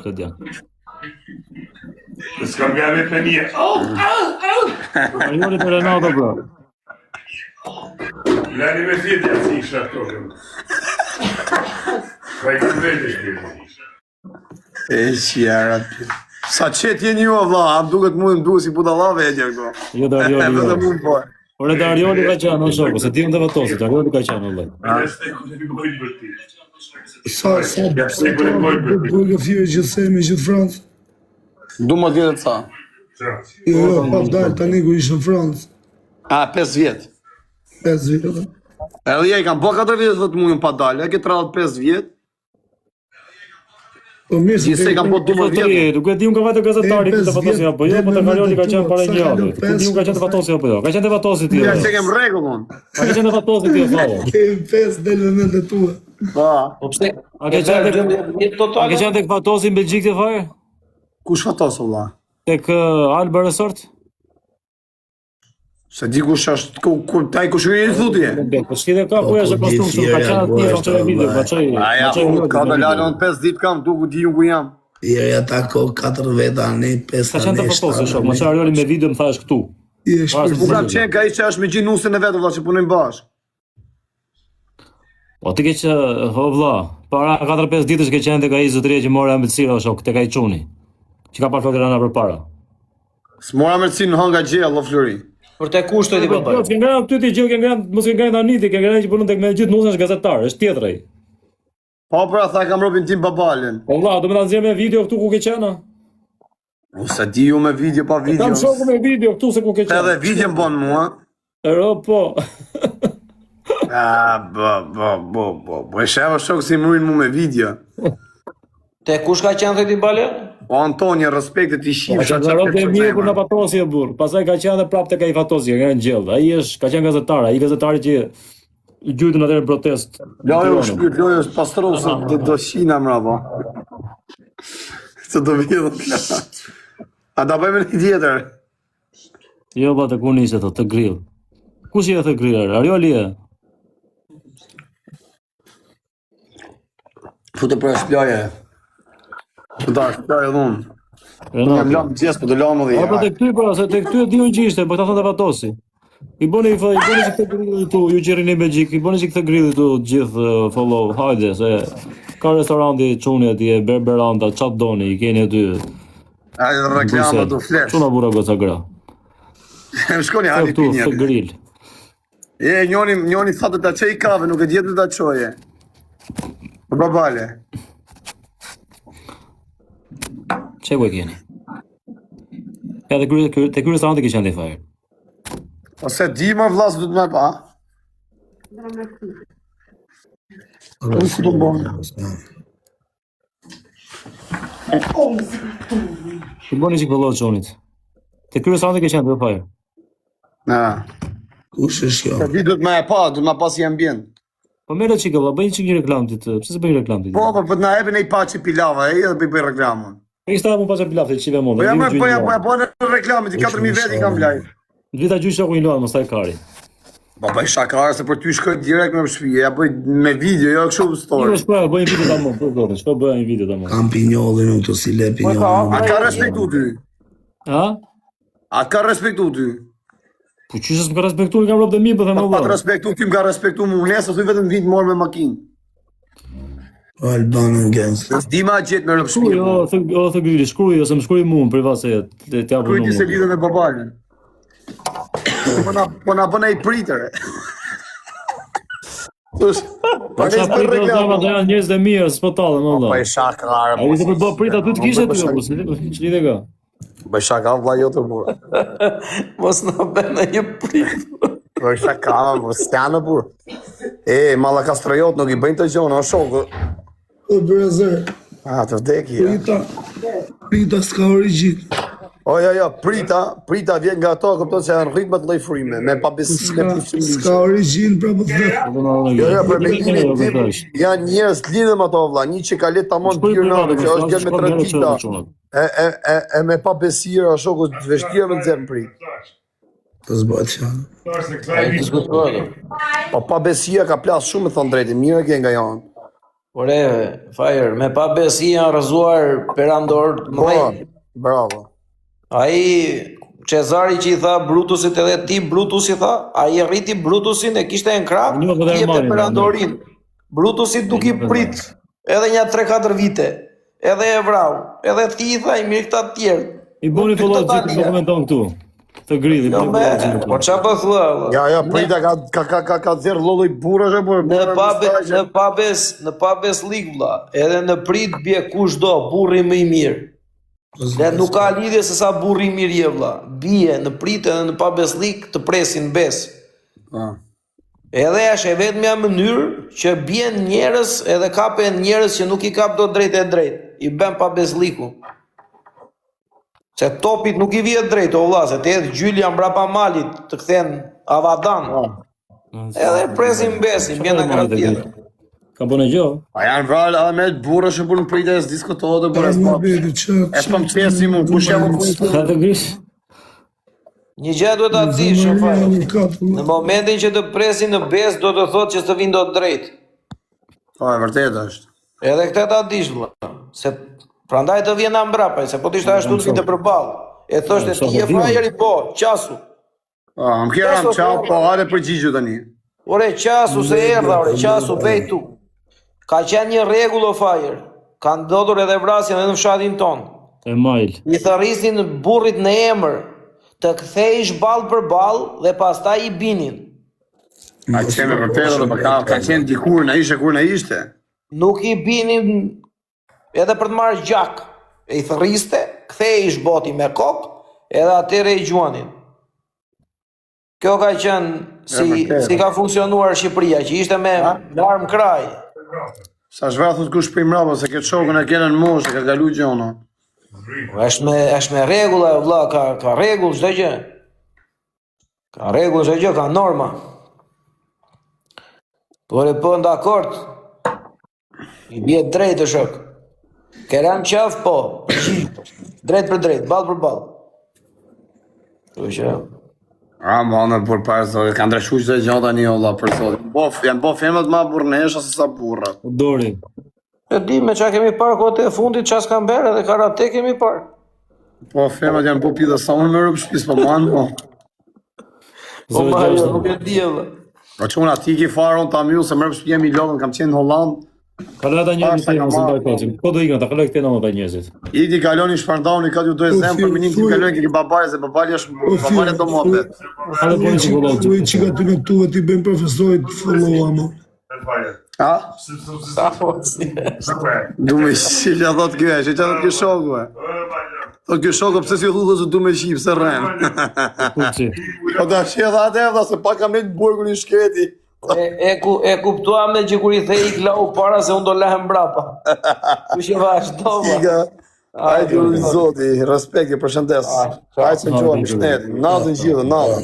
Këtë janë. S'kam gave për një. Arioli të Renato, bro. Lani me thjetja si isha këto këmë. Ka I këmë vete shkërë. E qjera pjë. Sa qëtë jeni ju, vla, a duket mu më duke si budalla vetja këto. Jo të Arioli, Edhe jo. mu më po. Por edhe Arioli ka qenë, në shoko, se ti më të vatosit, Arioli ka qenë, vëllaj. Sa burgë fjërë gjithë semi, gjithë Francë. Du më dhjetë të sa. Jo, pa dalë tani ku ishë në Francë. A, 5 vjetë. 5 vjetë. Edhe ja I kam po 4 vjetë dhe të mujën pa dalë, e ke 35 vjetë. Po mirë se Gjithse I kam po 12 vjetë. Nuk e di unë ka vetë gazetari të vatosi apo jo, po të Arioli ka qenë para një javë. Nuk e di unë ka qenë të vatosi apo jo. Ka qenë të vatosi ti. Ja, se kem regull unë. Ka qenë të vatosi ti, fare. kemi 5 delë në mendet tua. Pa. Po pse? A ke qenë tek vatosi në Belgjik të fare? Kush fatosë, vla? Tek Alba Resort? Se di kush është, taj kush është një thutje. Po s'kide ka ku është e kostum shumë, ka qenë atje, ka qenë video, ka qenë... Aja, ka të lalë unë 5 ditë kam, du ku di unë ku jam. Jeri ata ko 4 veta, ne 5 Ka qenë të vatosi, shok, më që Arioli me video më thash këtu. U kam qenë ka I që është me gjinusën e vetë, vla, që punojnë bashkë. Po ti ke që, ho vlla, para 4-5 ditësh ke qenë tek ai zotëria që mora ambëlsira shok, tek ai çuni. Që ka pa Florana përpara. S'mora mërësin në hanga gjellë, lo Flori. Për te kushtoj ti Po baba. ke ngrënë ty ti gjë, ke ngrënë, mos ke ngrënë tani ti, ke ngrënë që punon tek me gjithë nusën është gazetar, është tjetër ai. Po pra, tha kam robin tim babalin. Po vlla, do më ta nxjerr me video këtu ku ke qenë? O, sa di ju me video pa video. Kam shoku me video këtu se ku ke qenë. Edhe video më bon mua. Ero po. Po e sheva shok si mërin mu me video. Te kush ka qenë ti bale? O Antonio, respektet I shim. Ka qenë rrotë e mirë kur na patosi e burr. Pastaj ka qenë edhe prapë tek ai fatosi, nga në gjellë. Ai është, ka qenë gazetar, ai gazetari që gjujtën atëherë protest. Lojo shpyt, lojo është pastrosë, do shina mrapa. Se do vjedhën kla. A da bëjmë një tjetër? Jo, ba të ku nishe të grill. Kush je të griller? Arioli e? Fute për shploje. Da, shploje dhunë. Jam lamë gjesë, po të lamë dhe Po tek ty pra, se tek ty e di unë që ishte, po ta thonë të vatosi. I boni që këtë grilli tu, ju që rini në Belgjik, I boni që këtë grilli tu gjithë follow, hajde, se ka restoranti çuni atje, Berberanda, çat doni, I keni aty. Ajde dhe reklama du flesh. Çuna burra goca gra. Shkoni hani Këtu, pinja. të grill. Njoni thatë ta qej kave, nuk e djetë ta qoje. Për babale. Çe ku e keni? Edhe te ky restoranti ke qenë ti fare. Ose di më vlasë du të me pa. Unë ku të bonë. I boni që këllohë qonit. Te ky restoranti ke qenë ti fare. Na. Kush është kjo? Se di du të me pa, du të me pas I ambient. Po merre çika valla, bëj çik reklam ti të. Pse se bëj reklam ti? Po, po të na epin e I paçi pilava, e edhe bëj reklamën. Instagramu pas pilaf të çive mua. Po ja më po në reklamën, ti 4000 veti kam blaj. Vita gjyq shoku I luan, mos taj kari. Po bëj shakarë se për ty shkoj direkt me shpije, ja bëj me video, jo kështu Jo, story. shpo, bëj një video tamam, po zotë, shpo bëj një video tamam. Kam pinjollin unë të si le pinjollin. A ka respektu ty? Ha? A ka respektu ty? Po çish s'm ka respektuar, kam rrobat e mi, po them Pa të valla. respektu ty, më ka respektu mu, nesë thuj vetëm vit morë me makinë. Albanën gangsta. S'di ma gjetë me rëpë Shkruaj, thë grilli, shkruaj ose më shkruaj mua në privat se të japë Kujti se numër. lidhe me babalën. Po na bëna I pritër. Po çfarë pritë do të janë njerëz të mirë, s'po tallën valla. Po e shakarë. Ai do të bë prit aty të kishte ty apo si ç'lidhe ka? Bëj shakarë vla jo të burë. Mos na bën në një prit. Bëj shakarë, po s'janë burë. E, malla kastrojot nuk I bëjnë të gjonë, o shokë. O brazer, A, të vdekje. prita s'ka origin. O, jo, prita vjen nga ato, këpton që janë rritmat lloj frime, me pabesim, me pushim S'ka origin, pra po të dhe. Jo, për mendimin tim, janë njerëz lidhem ato vlla, një që ka letë tamon pirnave, që është gjetë me tradita, e me pabesira, shoku të vështirë me nxjerr prit. Të zbat qanë. Ai diskutohet. Po pabesia ka plas shumë me thënë drejtë, mirë që nga janë. Ore, Fire, me pa besi janë rëzuar perandor të mëdhenj. Bravo. Ai Cezari që i tha Brutusit edhe ti Brutus i tha, ai e rriti Brutusin e kishte në krah, Një më i jepte marrin, perandorin. Brutusi duke i prit edhe një 3-4 vite. Edhe e vrau, edhe ti i tha i mirë këta të tjerë. I boni follow që dokumenton këtu. Të gridhi. Jo me, po qa po thua? Ja, prita ka zerë lolloj burrash e por. Në pabes lig vlla, edhe në prit bie kushdo, burri më i mirë. Dhe nuk ka lidhje se sa burri i mirë je vlla. Bie në prit edhe në pabes lig të presin bes. Edhe është e vetmja mënyrë që bien njerëz edhe kapen njerëz që nuk i kap dot drejt e drejt. I bën pabesliku. Se topit nuk i vjet drejt, o vlla, se të jetë gjylja mbrapa malit të kthen avadan. Edhe presin besin, vjen nga krah tjetër. Ka bënë gjë? A janë vrarë edhe me burrash që punë prita e diskutohet por as po. E s'pam çesi më, kush jam unë? Ka të grish? Një gjë duhet ta dish, në momentin që të presin në bes do të thotë që s'të vinë dot drejt. Po, e vërtetë është. Edhe këtë ta dish vlla, se prandaj të vjen mbrapa, se po të ishte ashtu të vinte përballë. E thoshte ti je Fajeri po, qasu. Po, më kërëm çao, po hajde përgjigju tani. Ore qasu se erdha, ore qasu vej tu. Ka qenë një rregull o Fajer. Ka ndodhur edhe vrasje edhe në fshatin ton. E majl. I tharrisin burrit në emër, të kthejsh ball për ball dhe pastaj i binin. A qenë vërtetë do ka qenë dikur na ishte kur na ishte. Nuk i binin edhe për të marrë gjak. E i tharriste, kthejsh boti me kokë, edhe atëre i gjuanin. Kjo ka qenë si ka funksionuar Shqipëria, që ishte me larm kraj. Sa shvathut kush për mrapa se këtë shokën e kenen moshë, ka kalu gjona. Është me rregulla, vlla, ka rregull çdo gjë. Ka rregull çdo gjë, ka norma. Por e po dakord. I bie drejt të shok. Keram qaf po. Drejt për drejt, ball për ball. Kështu. Ma në për parë zori, ka ndryshu që dhe gjë tani olla për zori. Janë bo femët ma burnesha se sa burrat. Dori. E di me qa kemi parë kote e fundit, qa s'kam berë edhe karate kemi parë. Po femët janë bo pida sa unë me rëpë shpis, po manë po. Po Mario, nuk e di edhe. Po që unë ati ki farë unë ta mjullë se më rëpë shpis jemi logën, kam qenë në Hollandë. Kaloj ata njerëzit që janë zëndaj koqim. Po do ikën, ta kaloj këtena më ta njerëzit. Ikti kaloni shparndani, ka t'ju dojë zemë, për minim t'i kaloni ki babaj, se babaj është babaj e do mopet. Ale po një psikologë. Ujë që ka të në tuve t'i bëjmë profesorit follow ama. Ha? Sa fosi. Du me shilja thot kjo e, që që thot kjo shokë, thot kjo shokë, pëse si thu dhe që du me shqipë, se rrenë. Po da shqe dhe atë evda, se pa kam një burgu një shkreti. E kuptuam dhe që kur i the ik lau para se unë do lehem brapa. Kush e vazhdo va. Hajde unë zoti, respekt e përshëndes. Hajde se gjuam shtetin, natën gjithë, natën.